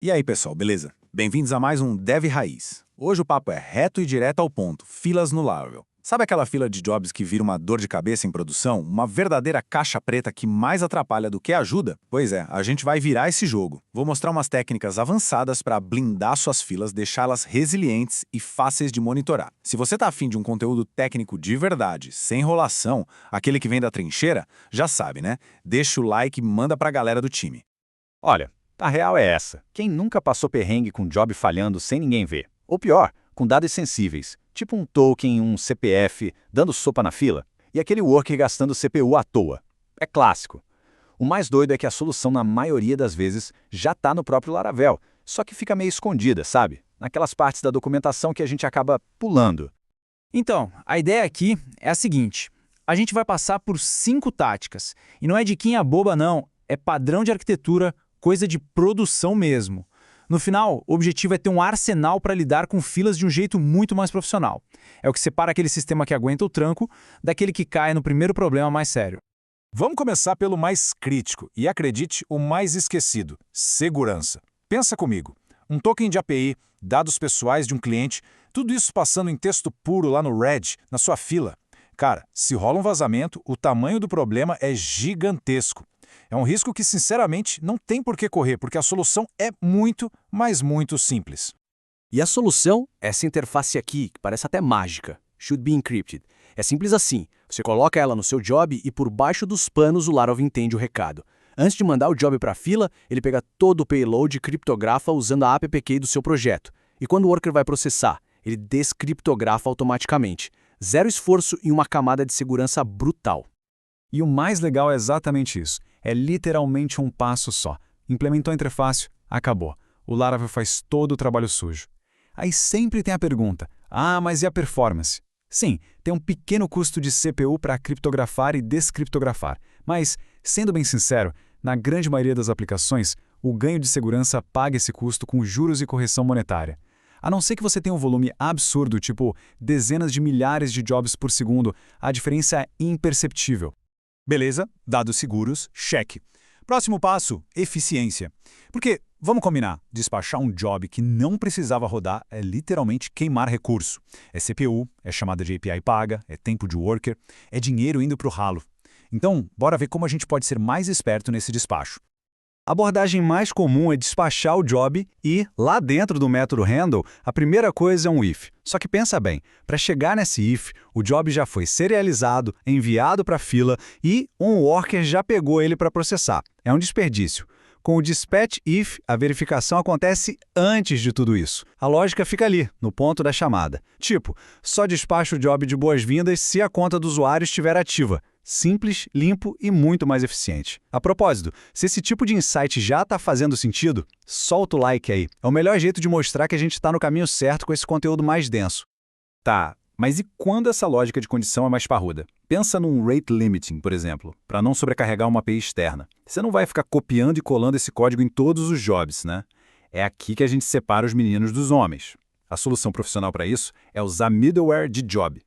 E aí, pessoal, beleza? Bem-vindos a mais um Dev Raiz. Hoje o papo é reto e direto ao ponto, filas no Laravel. Sabe aquela fila de jobs que vira uma dor de cabeça em produção? Uma verdadeira caixa preta que mais atrapalha do que ajuda? Pois é, a gente vai virar esse jogo. Vou mostrar umas técnicas avançadas para blindar suas filas, deixá-las resilientes e fáceis de monitorar. Se você tá afim de um conteúdo técnico de verdade, sem enrolação, aquele que vem da trincheira, já sabe, né? Deixa o like e manda pra galera do time. Olha, a real é essa. Quem nunca passou perrengue com job falhando sem ninguém ver? Ou pior, com dados sensíveis, tipo um token, um CPF, dando sopa na fila, e aquele worker gastando CPU à toa. É clássico. O mais doido é que a solução, na maioria das vezes, já está no próprio Laravel, só que fica meio escondida, sabe? Naquelas partes da documentação que a gente acaba pulando. Então, a ideia aqui é a seguinte. A gente vai passar por 5 táticas. E não é diquinha boba, não. É padrão de arquitetura, coisa de produção mesmo. No final, o objetivo é ter um arsenal para lidar com filas de um jeito muito mais profissional. É o que separa aquele sistema que aguenta o tranco daquele que cai no primeiro problema mais sério. Vamos começar pelo mais crítico e, acredite, o mais esquecido: segurança. Pensa comigo. Um token de API, dados pessoais de um cliente, tudo isso passando em texto puro lá no Red, na sua fila. Cara, se rola um vazamento, o tamanho do problema é gigantesco. É um risco que, sinceramente, não tem por que correr, porque a solução é muito, mas muito simples. E a solução? Essa interface aqui, que parece até mágica. Should be encrypted. É simples assim. Você coloca ela no seu job e por baixo dos panos o Laravel entende o recado. Antes de mandar o job para a fila, ele pega todo o payload e criptografa usando a APK do seu projeto. E quando o worker vai processar, ele descriptografa automaticamente. Zero esforço e uma camada de segurança brutal. E o mais legal é exatamente isso. É literalmente um passo só. Implementou a interface, acabou. O Laravel faz todo o trabalho sujo. Aí sempre tem a pergunta: mas e a performance? Sim, tem um pequeno custo de CPU para criptografar e descriptografar. Mas, sendo bem sincero, na grande maioria das aplicações, o ganho de segurança paga esse custo com juros e correção monetária. A não ser que você tenha um volume absurdo, tipo dezenas de milhares de jobs por segundo, a diferença é imperceptível. Beleza, dados seguros, cheque. Próximo passo, eficiência. Porque, vamos combinar, despachar um job que não precisava rodar é literalmente queimar recurso. É CPU, é chamada de API paga, é tempo de worker, é dinheiro indo para o ralo. Então, bora ver como a gente pode ser mais esperto nesse despacho. A abordagem mais comum é despachar o job e, lá dentro do método handle, a primeira coisa é um if. Só que pensa bem, para chegar nesse if, o job já foi serializado, enviado para a fila e um worker já pegou ele para processar. É um desperdício. Com o dispatch if, a verificação acontece antes de tudo isso. A lógica fica ali, no ponto da chamada. Tipo, só despacha o job de boas-vindas se a conta do usuário estiver ativa. Simples, limpo e muito mais eficiente. A propósito, se esse tipo de insight já está fazendo sentido, solta o like aí. É o melhor jeito de mostrar que a gente está no caminho certo com esse conteúdo mais denso. Tá, mas e quando essa lógica de condição é mais parruda? Pensa num rate limiting, por exemplo, para não sobrecarregar uma API externa. Você não vai ficar copiando e colando esse código em todos os jobs, né? É aqui que a gente separa os meninos dos homens. A solução profissional para isso é usar middleware de job.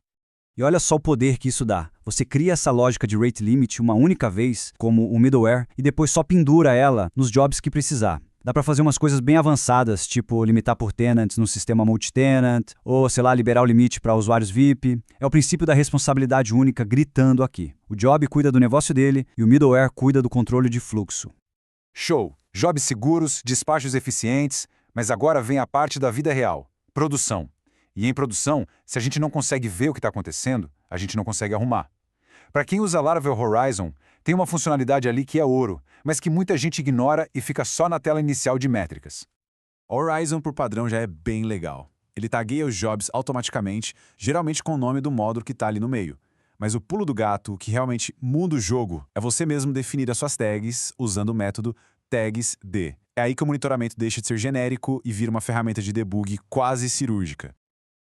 E olha só o poder que isso dá. Você cria essa lógica de rate limit uma única vez, como o middleware, e depois só pendura ela nos jobs que precisar. Dá para fazer umas coisas bem avançadas, tipo limitar por tenants no sistema multi-tenant, ou, sei lá, liberar o limite para usuários VIP. É o princípio da responsabilidade única gritando aqui. O job cuida do negócio dele e o middleware cuida do controle de fluxo. Show! Jobs seguros, despachos eficientes, mas agora vem a parte da vida real: produção. E em produção, se a gente não consegue ver o que está acontecendo, a gente não consegue arrumar. Para quem usa Laravel Horizon, tem uma funcionalidade ali que é ouro, mas que muita gente ignora e fica só na tela inicial de métricas. Horizon, por padrão, já é bem legal. Ele tagueia os jobs automaticamente, geralmente com o nome do módulo que está ali no meio. Mas o pulo do gato, que realmente muda o jogo, é você mesmo definir as suas tags usando o método tagsD. É aí que o monitoramento deixa de ser genérico e vira uma ferramenta de debug quase cirúrgica.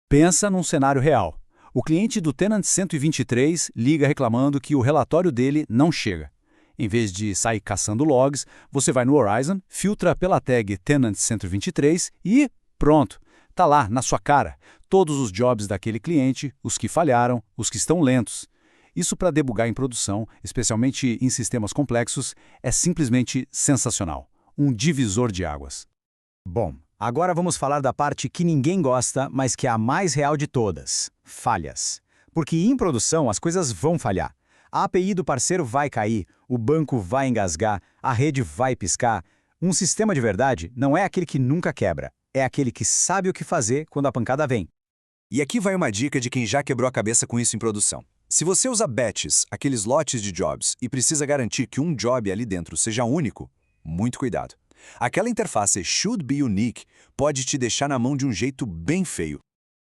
Pensa num cenário real. O cliente do Tenant 123 liga reclamando que o relatório dele não chega. Em vez de sair caçando logs, você vai no Horizon, filtra pela tag Tenant 123 e pronto. Tá lá, na sua cara, todos os jobs daquele cliente, os que falharam, os que estão lentos. Isso para debugar em produção, especialmente em sistemas complexos, é simplesmente sensacional. Um divisor de águas. Bom, agora vamos falar da parte que ninguém gosta, mas que é a mais real de todas: falhas. Porque em produção as coisas vão falhar. A API do parceiro vai cair, o banco vai engasgar, a rede vai piscar. Um sistema de verdade não é aquele que nunca quebra, é aquele que sabe o que fazer quando a pancada vem. E aqui vai uma dica de quem já quebrou a cabeça com isso em produção. Se você usa batches, aqueles lotes de jobs, e precisa garantir que um job ali dentro seja único, muito cuidado. Aquela interface should be unique pode te deixar na mão de um jeito bem feio.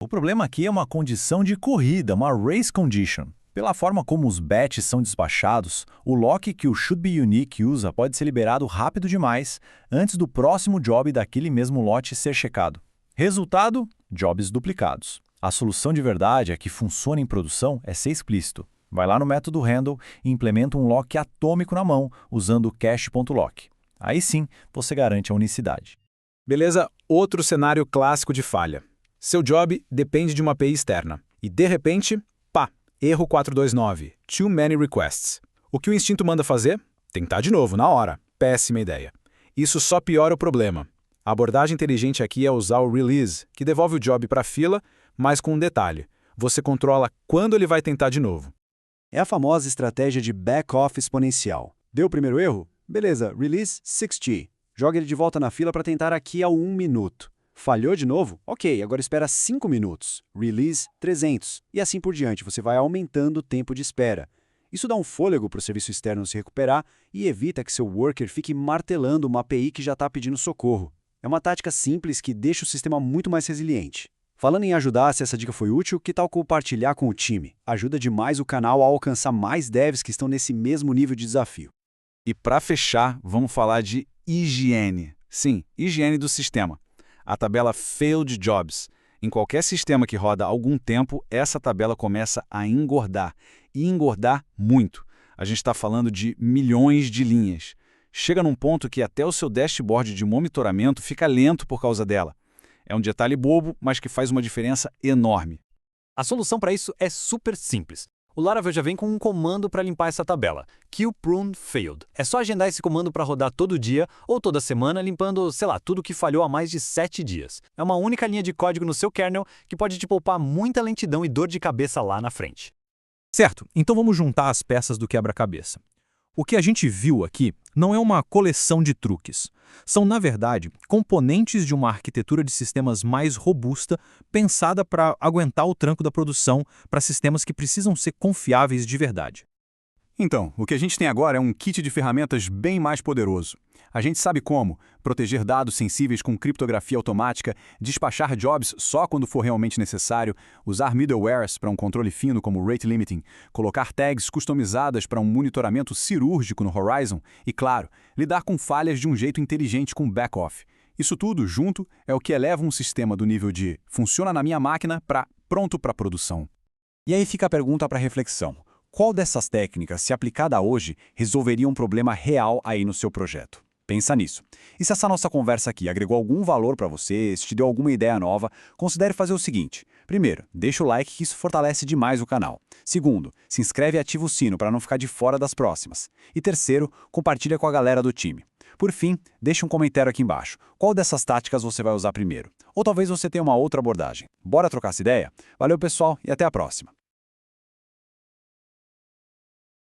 O problema aqui é uma condição de corrida, uma race condition. Pela forma como os batches são despachados, o lock que o should be unique usa pode ser liberado rápido demais antes do próximo job daquele mesmo lote ser checado. Resultado? Jobs duplicados. A solução de verdade é que funciona em produção é ser explícito. Vai lá no método handle e implementa um lock atômico na mão, usando o cache.lock. Aí sim, você garante a unicidade. Beleza, outro cenário clássico de falha. Seu job depende de uma API externa. E de repente, pá, erro 429, too many requests. O que o instinto manda fazer? Tentar de novo, na hora. Péssima ideia. Isso só piora o problema. A abordagem inteligente aqui é usar o release, que devolve o job para a fila, mas com um detalhe: você controla quando ele vai tentar de novo. É a famosa estratégia de back-off exponencial. Deu o primeiro erro? Beleza, release 6G. Joga ele de volta na fila para tentar aqui a 1 minuto. Falhou de novo? Ok, agora espera 5 minutos. Release 300. E assim por diante, você vai aumentando o tempo de espera. Isso dá um fôlego para o serviço externo se recuperar e evita que seu worker fique martelando uma API que já está pedindo socorro. É uma tática simples que deixa o sistema muito mais resiliente. Falando em ajudar, se essa dica foi útil, que tal compartilhar com o time? Ajuda demais o canal a alcançar mais devs que estão nesse mesmo nível de desafio. E para fechar, vamos falar de higiene. Sim, higiene do sistema. A tabela Failed Jobs. Em qualquer sistema que roda há algum tempo, essa tabela começa a engordar. E engordar muito. A gente está falando de milhões de linhas. Chega num ponto que até o seu dashboard de monitoramento fica lento por causa dela. É um detalhe bobo, mas que faz uma diferença enorme. A solução para isso é super simples. O Laravel já vem com um comando para limpar essa tabela, QPruneFailed. É só agendar esse comando para rodar todo dia ou toda semana, limpando, sei lá, tudo que falhou há mais de 7 dias. É uma única linha de código no seu kernel que pode te poupar muita lentidão e dor de cabeça lá na frente. Certo, então vamos juntar as peças do quebra-cabeça. O que a gente viu aqui não é uma coleção de truques. São, na verdade, componentes de uma arquitetura de sistemas mais robusta, pensada para aguentar o tranco da produção para sistemas que precisam ser confiáveis de verdade. Então, o que a gente tem agora é um kit de ferramentas bem mais poderoso. A gente sabe como proteger dados sensíveis com criptografia automática, despachar jobs só quando for realmente necessário, usar middlewares para um controle fino como rate limiting, colocar tags customizadas para um monitoramento cirúrgico no Horizon e, claro, lidar com falhas de um jeito inteligente com back-off. Isso tudo, junto, é o que eleva um sistema do nível de funciona na minha máquina para pronto para produção. E aí fica a pergunta para reflexão. Qual dessas técnicas, se aplicada hoje, resolveria um problema real aí no seu projeto? Pensa nisso. E se essa nossa conversa aqui agregou algum valor para você, se te deu alguma ideia nova, considere fazer o seguinte. Primeiro, deixa o like que isso fortalece demais o canal. Segundo, se inscreve e ativa o sino para não ficar de fora das próximas. E terceiro, compartilha com a galera do time. Por fim, deixa um comentário aqui embaixo. Qual dessas táticas você vai usar primeiro? Ou talvez você tenha uma outra abordagem. Bora trocar essa ideia? Valeu, pessoal, e até a próxima.